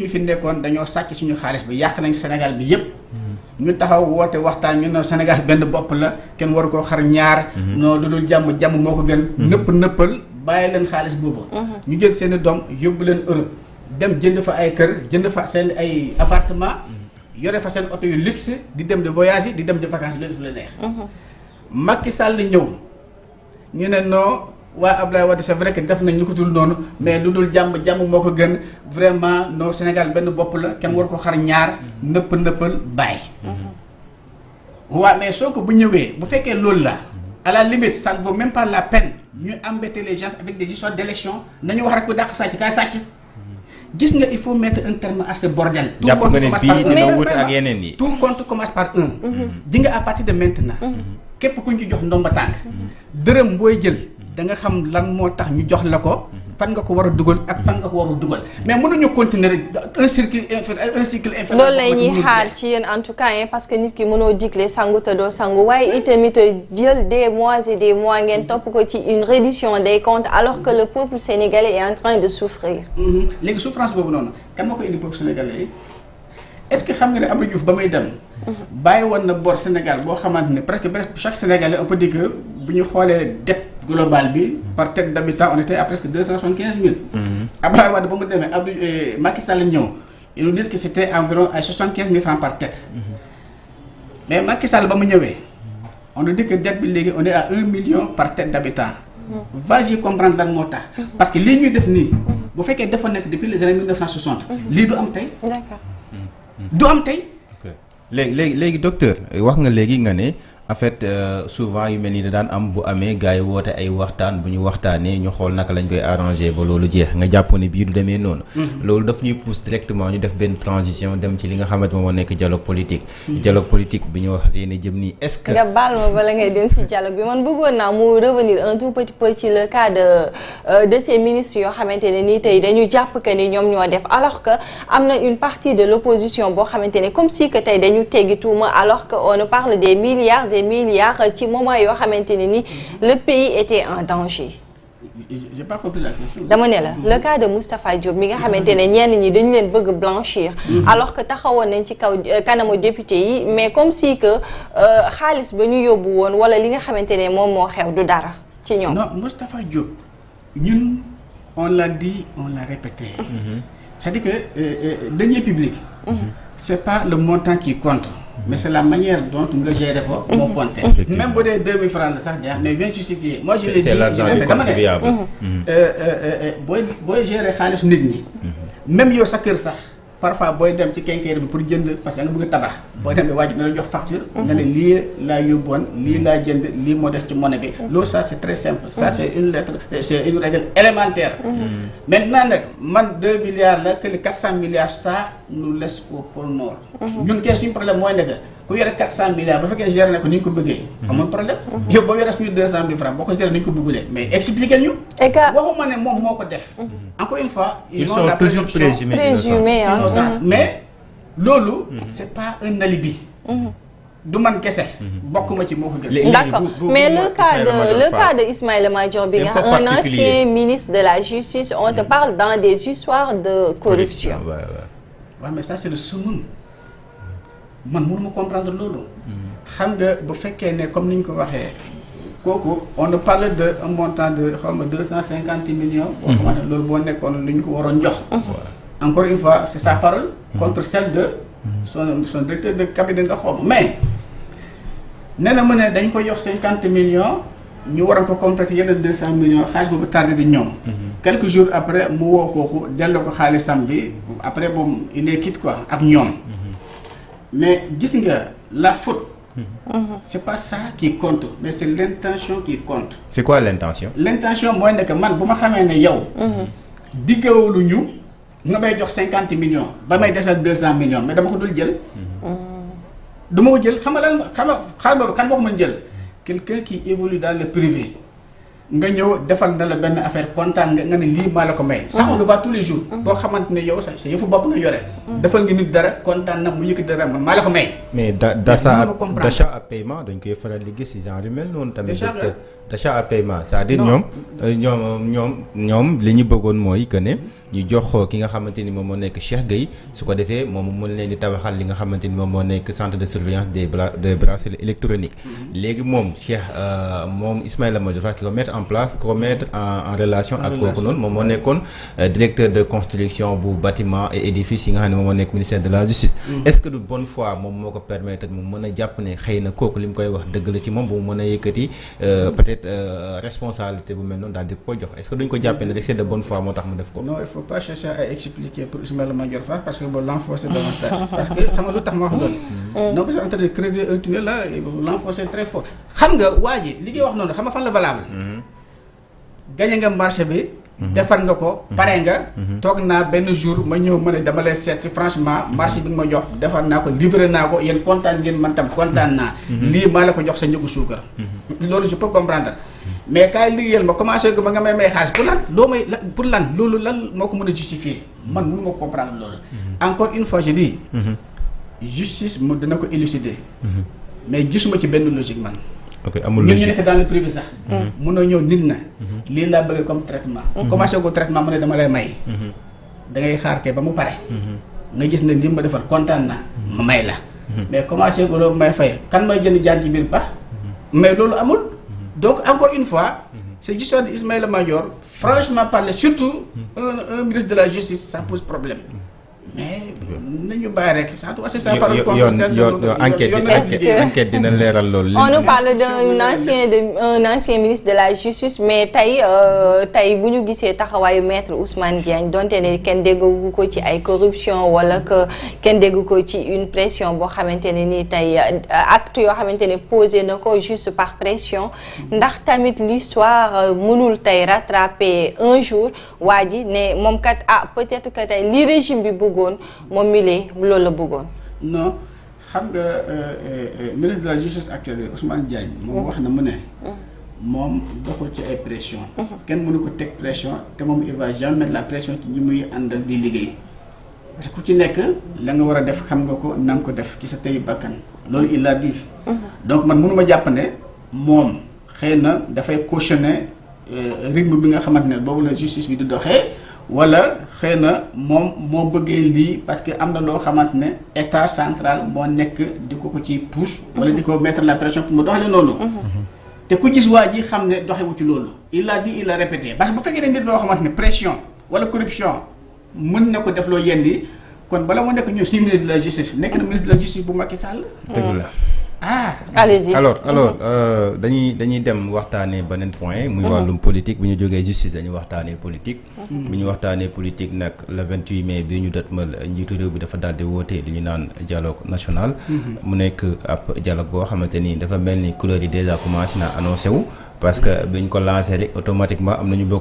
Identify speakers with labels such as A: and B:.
A: ñu fi nekkoon dañoo sàcc suñu xaalis bi yàq nañ Sénégal bi yépp ñu taxaw woote waxtaan ñu ne Sénégal benn bopp la kenn waru koo xar ñaar non lu dul jàmm jàmm moo ko gën nëppal bàyyi leen xaalis boobu ñu jël seen i doom yóbbu leen Europe dem jënd fa ay kër jënd fa seen ay appartement yore fa seen oto yu luxe di dem de voyage yi di dem de vacances leen fu la neex Macky Sall ñëw ñu ne non waa Abdoulaye Wade c'est vrai que def nañ ñu ko dul noonu mais lu dul jàmm moo ko gën vraiment non Sénégal benn bopp la kenn war ko xar ñaar nëppal bàyyi. waaw mais soo ko bu ñëwee bu fekkee loolu la à la limite ça ne vaut même pas la peine ñu embêter les gens avec des histoires d'élection nañu wax rek ko dàq sàcc kaay sàcc. gis nga il faut mettre un terme à ce bordel.
B: tout compte commence par un dina wuute ak yeneen yi.
A: tout compte commence par un. ji nga à partir de maintenant. képp ku ñu ci jox ndomba tànk. dërëm booy jël. da nga xam lan moo tax ñu jox la ko fan nga ko war a dugal ak fan nga ko warul dugal mais mënuñu continuer rek un cycle infernal.
C: loolu la ñuy xaar ci yéen en tout cas parce que nit ki mënoo digle sangu te doo sangu waaye itamit jël des mois et des mois ngeen topp ko ci une reddition des comptes alors que le peuple sénégalais est en train de souffrir.
A: léegi souffrance boobu noonu kan moo ko indi peuple sénégalais yi est-ce que xam nga ne Abdou Diouf ba muy dem. bàyyi woon na bor Sénégal boo xamante ne presque chaque Sénégalais on peut dire que bu ñu xoolee dette globale bi par tête d'habitant on était à presque 275 000. Abdoulaye Wade ba mu demee Macky Sall ñëw ils nous disent que c'était environ ay 75 000 francs par tête. mais Macky Sall ba mu ñëwee on nous dit que dette bi léegi on est à 1 million par tête d'habitant. vas-y comprendre lan moo tax. parce que lii ñuy def nii. bu fekkee dafa nekk depuis les années 1960. lii du am tey.
C: d'accord.
A: du am tey.
B: léegi docteur wax nga léegi nga ne en fait souvent yu mel ni da daan am bu amee gars yi woote ay waxtaan bu ñu waxtaanee ñu xool naka lañ koy arranger ba loolu jeex nga jàpp ne bii du demee noonu. loolu daf ñuy pousse directement ñu def benn transition dem ci li nga xamante moom moo nekk dialogue politique. dialogue politique bi ñu wax yéen jëm nii est-ce que.
C: nga baal ma bala ngay dem si dialogue bi man bëggoon naa mu revenir un tout petit peu ci le cas de ces ministres yoo xamante ne nii tey dañu jàpp que ni ñoom ñoo def alors que am na une partie de l'opposition boo xamante ne comme si que tey dañu teggi tuuma alors que on nous parle des milliards ci moment yoo xamante ne ni le pays était en danger.
A: J'ai pas compris la question.
C: dama ne la le cas de Moustapha Diop mi nga xamante ne ñenn ñi dañu leen bëgg blanchir. alors que taxawoon nañ ci kaw kanamu député yi mais comme si que xaalis ba ñu yóbbu woon wala li nga xamante ne moom moo xew du dara ci ñoom.
A: non Moustapha Diop ñun on l'a dit on l'a répété. c'est-à-dire que deniers publics. c'est pas le montant qui compte. mais c'est la manière dont nga gérer ko. moo compter même bu dee 2000 francs la sax jaar mais bien justifié. moi je l'ai dit
B: c'est l'argent du contribuable.
A: booy gérer xaalis nit ñi. même yow sa kër sax parfois booy dem ci quincaillerie bi pour jënd parce que nga bëgg a tabax. booy dem bi waaj na la jox facture. nga ne lii laa yóbboon lii laa jënd lii moo des ci monnaie bi. loolu ça c'est très simple. ça c'est une lettre c'est une règle élémentaire. maintenant nag man 2 milliards la que les 400 milliards ça nous laisse au pôle nord. ñun kay suñu problème mooy nekk ku yore 400 milliards ba fekkee gérer na ko ni ñu ko bëggee. amul problème. yow boo yore suñu 200 000 francs boo ko gérer ni ñu ko bëggulee mais expliquer ñu.
C: et que
A: waxuma ne moom moo ko def. encore une fois
B: ils sont toujours présumés
A: mais loolu c'est pas un alibi. du man kese. bokkuma ci moo ko gën.
C: d'accord mais le cas de Ismaïla Madior bi nga un ancien ministre de la justice on te parle dans des histoires de corruption.
A: waaw mais ça c'est le summum man mënuma comprendre loolu. xam nga bu fekkee ne comme ni ñu ko waxee kooku on ne parle de un montant de xaw ma 250 millions. boo xamante loolu boo nekkoon lu ñu ko waroon jox. encore une fois c'est sa parole. contre celle de son directeur de cabinet nga xaw mais nee na mu ne dañ ko jox 50 millions ñu waroon ko compléter yeneen 200 millions xaalis boobu tardé di ñëw. quelques jours après mu woo kooku delloo ko xaalisam bi après moom il est quitte quoi ak ñoom. mais gis nga la faute. c'est pas ça qui compte mais c'est l'intention qui compte.
B: c'est quoi l'intention?
A: l'intention mooy nekk man bu ma xamee ne yow. diggawulu ñu nga may jox 50 millions ba may desal 200 millions mais dama ko dul jël. du ma ko jël xam nga lan xaalis boobu kan moo ko mën jël. quelqu'un qui évolue dans le privé nga ñëw defal na la benn affaire kontaan nga ne lii maa la ko may. sax on le voit tous les jours. boo xamante ne yow sa yëfu bopp nga yore. defal nga nit dara kontaan na mu yëkkati dara man maa la ko may.
B: mais d'achat à paiement dañ koy faral di gis ci genre yu mel noonu tamit. d'achat à paiement c'est-à-dire ñoom li ñu bëggoon mooy que ne ñu jox ki nga xamante ni moom moo nekk Cheikh Gueye su ko defee moom mu mën leen di tabaxal li nga xamante ni moom moo nekk centre de surveillance des bracelets électroniques. léegi moom Cheikh moom Ismaïla Madior Fall ki ko mettre en place ko mettre en relation ak kooku noonu moom moo nekkoon directeur de construction bu bâtiment et édifice yi nga xam ne moom moo nekk ministère de la justice. est-ce que de bonne foi moom moo ko permettre mu mën a jàpp ne xëy na kooku li mu koy wax dëgg la ci moom bu mu mën a yëkkati peut-être responsabilité bu mel noonu daal di ko jox est-ce que duñ ko jàppee ne rek c'est de bonne foi moo tax mu def ko.
A: non il faut pas chercher à expliquer pour Ismaïla Madior Fall parce que boo l'enfoncer davantage parce que xam nga lu tax ma wax loolu. donc c'est en train de creuser un tunnel là l'enfoncer très fort. xam nga waa ji li ngay wax noonu xam nga fan la valable. gagné nga marché bi. defar nga ko pare nga. toog naa benn jour ma ñëw ma ne dama lay seet si franchement marché bi nga ma jox defar naa ko livré naa ko yéen kontaan ngeen man tam kontaan naa. lii maa la ko jox sa njëgu suukar. loolu je peux comprendre. mais kaay liggéeyal ma commencé ko ba nga may xaalis pour lan loo may pour lan loolu lan moo ko mën a justifier man mënu ma comprendre loolu. encore une fois je dis. justice mu dina ko élucider. mais gisuma ci benn logique man.
B: ok amul logique
A: ñun ñu nekk dans le privé sax. munoo ñëw nit na. lii laa bëgg comme traitement. commencé ko traitement mu ne dama lay may. da ngay xaar kay ba mu pare. nga gis ne li ma defal kontaan na ma may la. mais commencé ko loolu may fay kan may jënd jaan ci biir pax. mais loolu amul. donc encore une fois. cette histoire de Ismaïla Madior franchement parler surtout un ministre de la justice ça pose problème. mais nañu bàyyi rek ça doit c'est ça par
B: enquête dina leeral loolu.
C: on nous parle d'un ancien ministre de la justice mais tey bu ñu gisee taxawaayu maître Ousmane Diagne donte ne kenn déggu ko ci ay corruption wala que kenn déggu ko ci une pression boo xamante ne nii tey acte yoo xamante ne posé na ko juste par pression ndax tamit l'histoire mënul tey rattraper un jour waa ji ne moom kat peut-être que tey li régime bi bëggoon moom mi loolu la bëggoon.
A: non xam nga ministre de la justice actuel Ousmane Diagne moom wax na mu ne moom doxul ci ay pression kenn mënu ko teg pression te moom il va jamais mettre la pression ci ñi muy àndal di liggéey parce que ku ci nekk la nga war a def xam nga ko na nga ko def ci sa tey bakkan loolu il l'a dit. donc man mënuma jàpp ne moom xëy na dafay cautionner rythme bi nga xamante ne boobu la justice bi di doxee wala xëy na moom moo bëggee lii parce que am na loo xamante ne état central moo nekk di ko ci pousse wala di ko mettre la pression pour mu doxale noonu. te ku gis waa ji xam ne doxewu ci loolu il a dit il a répété parce que bu fekkee ne nit loo xamante ne pression wala corruption mën na ko def loo yenn yi kon bala moo nekk ñun suñu ministre de la justice nekk na ministre de la justice bu Macky Sall.
B: dëgg la.
C: allez-y.
B: alors dañuy dem waxtaanee beneen point. muy wàllum politique bu ñu jógee justice dañuy waxtaanee politique. bu ñu waxtaanee politique nag le 28 mai bi ñu dëtmal njiitu réew bi dafa daal di woote li ñu naan dialogue national. mu nekk ab dialogue boo xamante ni dafa mel ni couleur yi déjà commencé na annoncé wu. parce que bi ñu ko lancé rek automatiquement am na ñu bokk